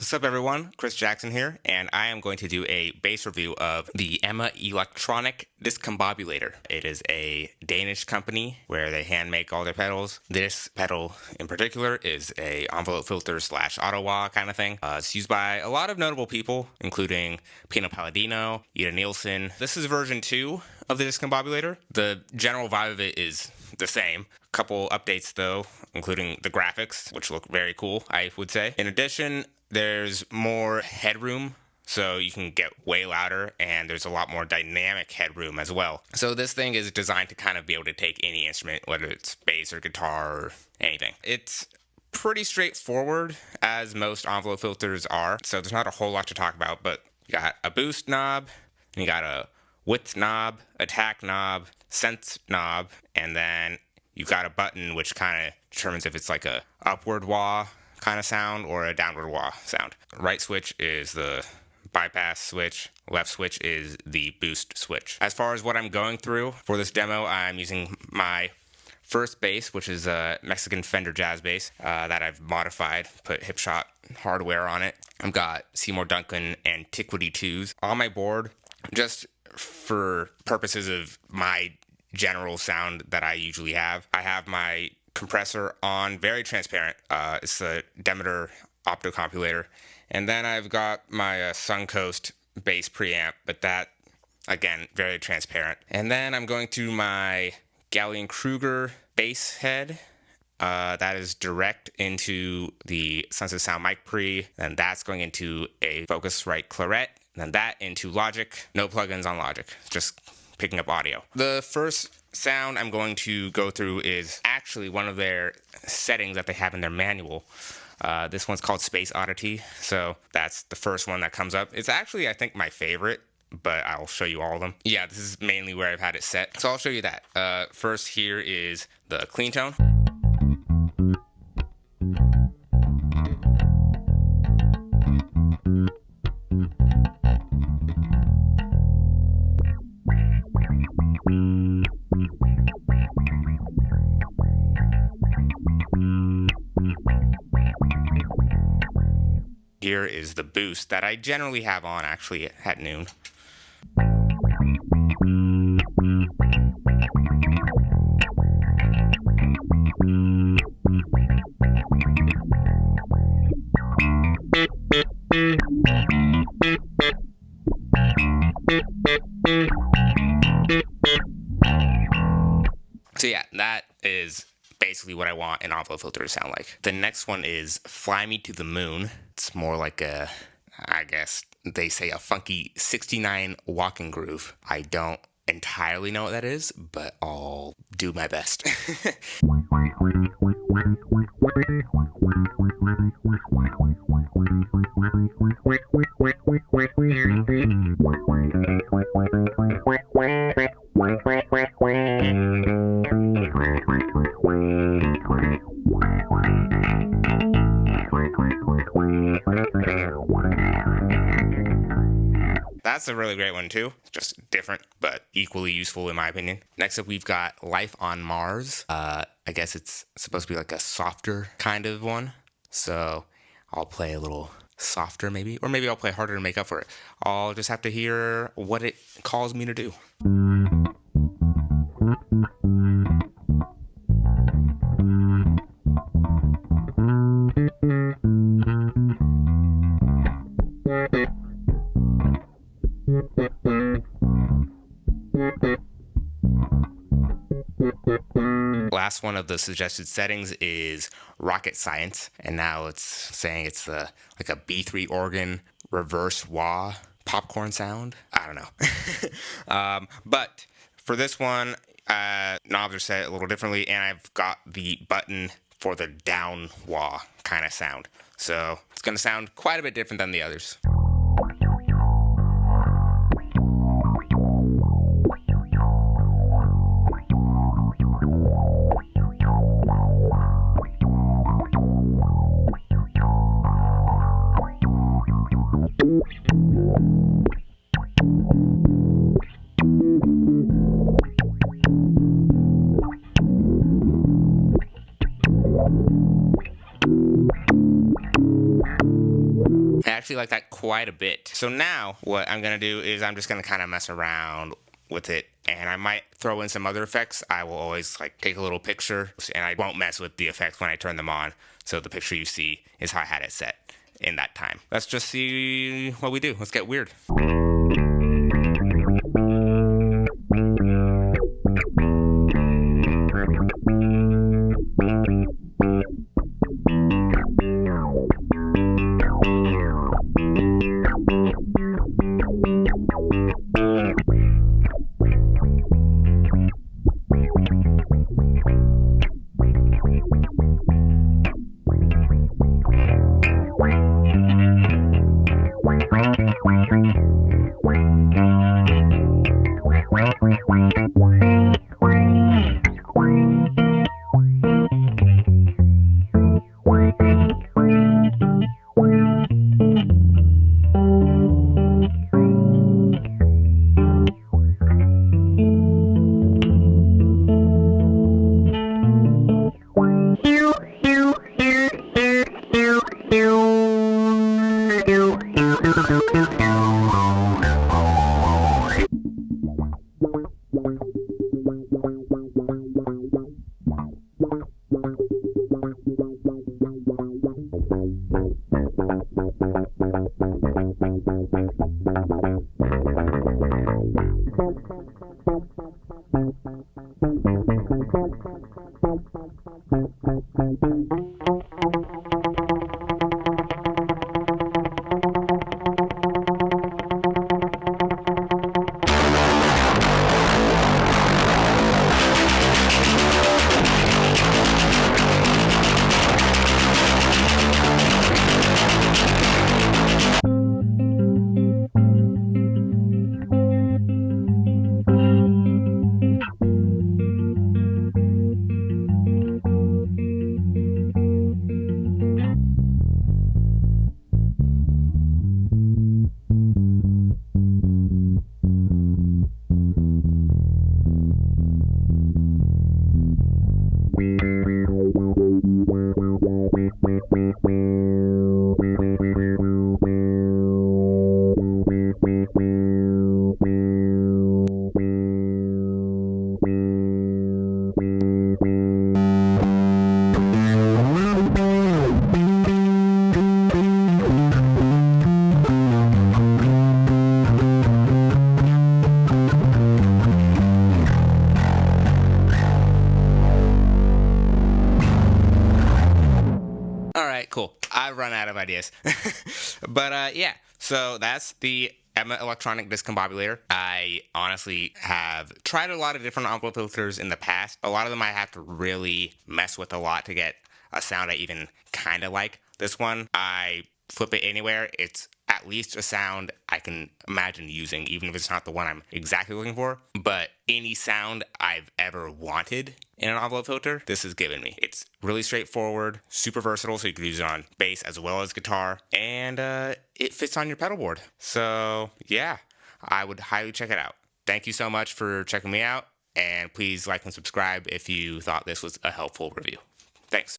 What's up, everyone? Chris Jackson here, and I am going to do a bass review of the Emma Electronic DiscumBOBulator. It is a Danish company where they hand make all their pedals. This pedal in particular is a envelope filter / auto wah kind of thing. It's used by a lot of notable people, including Pino Palladino, Ida Nielsen. This is version 2 of the DiscumBOBulator. The general vibe of it is the same. Couple updates though, including the graphics, which look very cool, I would say. In addition, there's more headroom, so you can get way louder, and there's a lot more dynamic headroom as well. So this thing is designed to kind of be able to take any instrument, whether it's bass or guitar or anything. It's pretty straightforward, as most envelope filters are, so there's not a whole lot to talk about, but you got a boost knob, and you got a width knob, attack knob, sense knob, and then you've got a button which kind of determines if it's like a upward wah kind of sound or a downward wah sound. Right switch is the bypass switch, left switch is the boost switch. As far as what I'm going through for this demo, I'm using my first bass, which is a Mexican Fender jazz bass that I've modified, put Hipshot hardware on it. I've got Seymour Duncan Antiquity 2s on my board, just for purposes of my general sound that I usually have. I have my compressor on, very transparent. It's the Demeter Optocompulator. And then I've got my Suncoast bass preamp, but that, again, very transparent. And then I'm going to my Gallien-Kruger bass head. That is direct into the Sunset Sound mic pre, and that's going into a Focusrite Claret, and then that into Logic. No plugins on Logic, just picking up audio. The first sound I'm going to go through is actually one of their settings that they have in their manual. This one's called Space Oddity, so that's the first one that comes up. It's actually, I think, my favorite, but I'll show you all of them. Yeah, this is mainly where I've had it set, so I'll show you that. First here is the clean tone. Here is the boost that I generally have on actually at noon. So yeah, that is basically what I want an envelope filter to sound like. The next one is Fly Me to the Moon. It's more like a, I guess they say, a funky 69 walking groove. I don't entirely know what that is, but I'll do my best. That's a really great one too. Just different, but equally useful in my opinion. Next up, we've got Life on Mars. I guess it's supposed to be like a softer kind of one. So I'll play a little softer maybe, or maybe I'll play harder to make up for it. I'll just have to hear what it calls me to do. Last one of the suggested settings is Rocket Science, and now it's saying it's like a B3 organ reverse wah popcorn sound. I don't know. But for this one, knobs are set a little differently, and I've got the button for the down wah kind of sound. So it's going to sound quite a bit different than the others. actually like that quite a bit. So now what I'm going to do is I'm just going to kind of mess around with it, and I might throw in some other effects. I will always like take a little picture, and I won't mess with the effects when I turn them on. So the picture you see is how I had it set in that time. Let's just see what we do. Let's get weird. Cool. I've run out of ideas. But yeah, so that's the Emma electronic discombobulator. I honestly have tried a lot of different envelope filters in the past. A lot of them I have to really mess with a lot to get a sound I even kind of like. This one, I flip it anywhere. It's at least a sound I can imagine using, even if it's not the one I'm exactly looking for. But any sound I've ever wanted in an envelope filter, this has given me. It's really straightforward, super versatile, so you can use it on bass as well as guitar, and it fits on your pedal board. So yeah, I would highly check it out. Thank you so much for checking me out, and please like and subscribe if you thought this was a helpful review. Thanks.